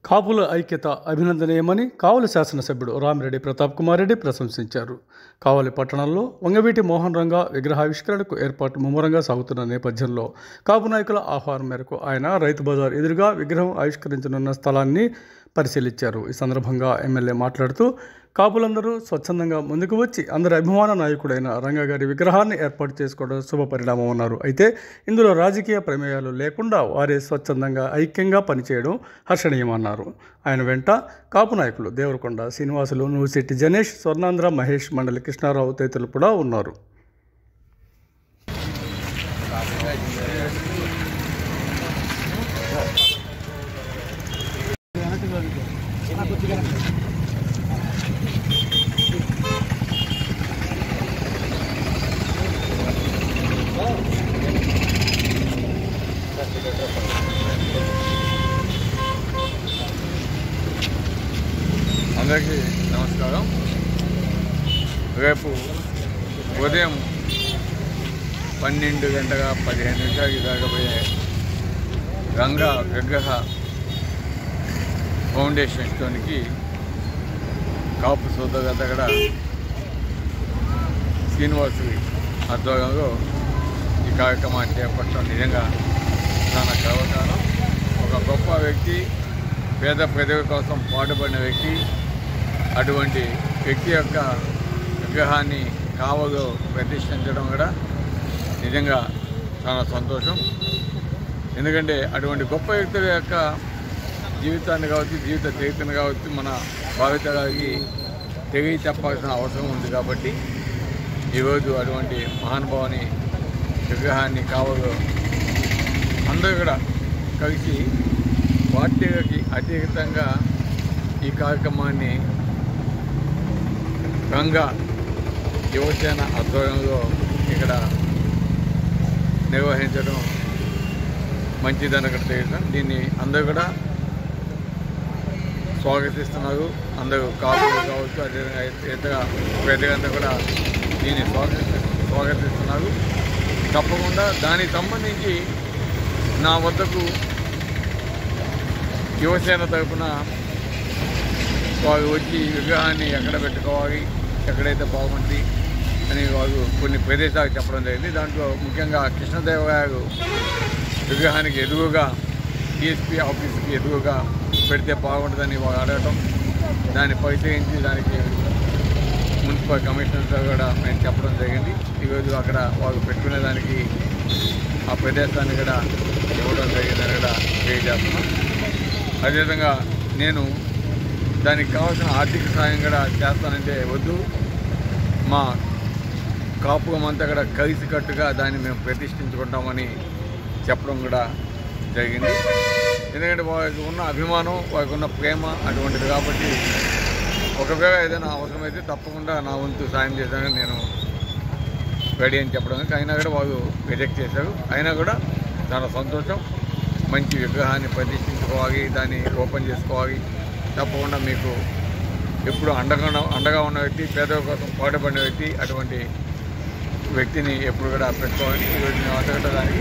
కాపుల ఐక్యత అభినందనీయమని కావలి శాసనసభ్యుడు రామిరెడ్డి ప్రతాప్ కుమార్ రెడ్డి ప్రశంసించారు. కావలి పట్టణంలో వంగవీటి మోహన్ రంగా విగ్రహావిష్కరణకు ఏర్పాటు ముమ్మరంగా సాగుతున్న నేపథ్యంలో కాపు నాయకుల ఆహ్వానం మేరకు ఆయన రైతు బజార్ ఎదురుగా విగ్రహం ఆవిష్కరించనున్న స్థలాన్ని పరిశీలించారు. ఈ సందర్భంగా ఎమ్మెల్యే మాట్లాడుతూ కాపులందరూ స్వచ్ఛందంగా ముందుకు వచ్చి అందరి అభిమాన నాయకుడైన రంగా గారి విగ్రహాన్ని ఏర్పాటు చేసుకోవడం శుభ పరిణామం అన్నారు. అయితే ఇందులో రాజకీయ ప్రమేయాలు లేకుండా వారే స్వచ్ఛందంగా ఐక్యంగా పనిచేయడం హర్షణీయమన్నారు. ఆయన వెంట కాపు నాయకులు దేవరకొండ శ్రీనివాసులు, నూసిట్టి జనేష్, స్వర్ణాంధ్ర మహేష్, మండలి కృష్ణారావు తదితరులు కూడా ఉన్నారు. అందరికీ నమస్కారం. రేపు ఉదయం 12:15 జరగబోయే రంగా విగ్రహ ఫౌండేషన్ స్టోన్కి కాపు సోదరుల శ్రీనివాసు ఆధ్వర్యంలో ఈ కార్యక్రమాన్ని చేపట్టడం నిజంగా చాలా గర్వకారణం. ఒక గొప్ప వ్యక్తి, పేద ప్రజల కోసం పాటుపడిన వ్యక్తి, అటువంటి వ్యక్తి యొక్క విగ్రహాన్ని కావలో ప్రతిష్ఠించడం కూడా నిజంగా చాలా సంతోషం. ఎందుకంటే అటువంటి గొప్ప వ్యక్తుల యొక్క జీవితాన్ని కావచ్చు, జీవిత చరిత్రను కావచ్చు మన భావితరాలకి తెలియ చెప్పాల్సిన అవసరం ఉంది. కాబట్టి ఈరోజు అటువంటి మహానుభావుని విగ్రహాన్ని కావలో అందరూ కూడా కలిసి పార్టీలకి అతీతంగా ఈ కార్యక్రమాన్ని రంగా యువసేన ఆధ్వర్యంలో ఇక్కడ నిర్వహించడం మంచిదని అక్కడ తెలియదు. దీన్ని అందరూ కూడా స్వాగతిస్తున్నారు. అందరూ కాపులు కావచ్చు, అదేవిధంగా ఇతర ప్రజలందరూ కూడా దీన్ని స్వాగతిస్తున్నారు. తప్పకుండా దానికి సంబంధించి నా వద్దకు యువసేన తరఫున వారు వచ్చి విగ్రహాన్ని ఎక్కడ పెట్టుకోవాలి, ఎక్కడైతే బాగుంటుంది అని వారు కొన్ని ప్రదేశాలు చెప్పడం జరిగింది. దాంట్లో ముఖ్యంగా కృష్ణదేవరాయలు విగ్రహానికి ఎదురుగా డిఎస్పీ ఆఫీస్కి ఎదురుగా పెడితే బాగుంటుందని వారు అడగటం, దాన్ని పరిశీలించి దానికి మున్సిపల్ కమిషనర్తో కూడా మేము చెప్పడం జరిగింది. ఈరోజు అక్కడ వారు పెట్టుకునే దానికి ఆ ప్రదేశాన్ని కూడా ఇవ్వడం జరిగిందని కూడా తెలియజేస్తున్నాం. అదేవిధంగా నేను దానికి కావాల్సిన ఆర్థిక సాయం కూడా చేస్తానంటే వద్దు, మా కాపుకమంతా కూడా కలిసికట్టుగా దాన్ని మేము ప్రతిష్ఠించుకుంటామని చెప్పడం కూడా జరిగింది. ఎందుకంటే వారికి ఉన్న అభిమానం, వారికి ఉన్న ప్రేమ అటువంటిది. కాబట్టి ఒకవేళ ఏదైనా అవసరమైతే తప్పకుండా నా వంతు సాయం చేశానని నేను రెడీ అని చెప్పడం. అయినా కూడా వారు రిజెక్ట్ చేశారు. అయినా కూడా చాలా సంతోషం. మంచి విగ్రహాన్ని ప్రతిష్ఠించుకోవాలి, దాన్ని ఓపెన్ చేసుకోవాలి. తప్పకుండా మీకు ఎప్పుడు అండగా ఉన్న వ్యక్తి, పేదల కోసం పాటుపడిన వ్యక్తి, అటువంటి వ్యక్తిని ఎప్పుడు కూడా పెట్టుకోవాలి. ఈరోజు మేము అంతకంటే దానికి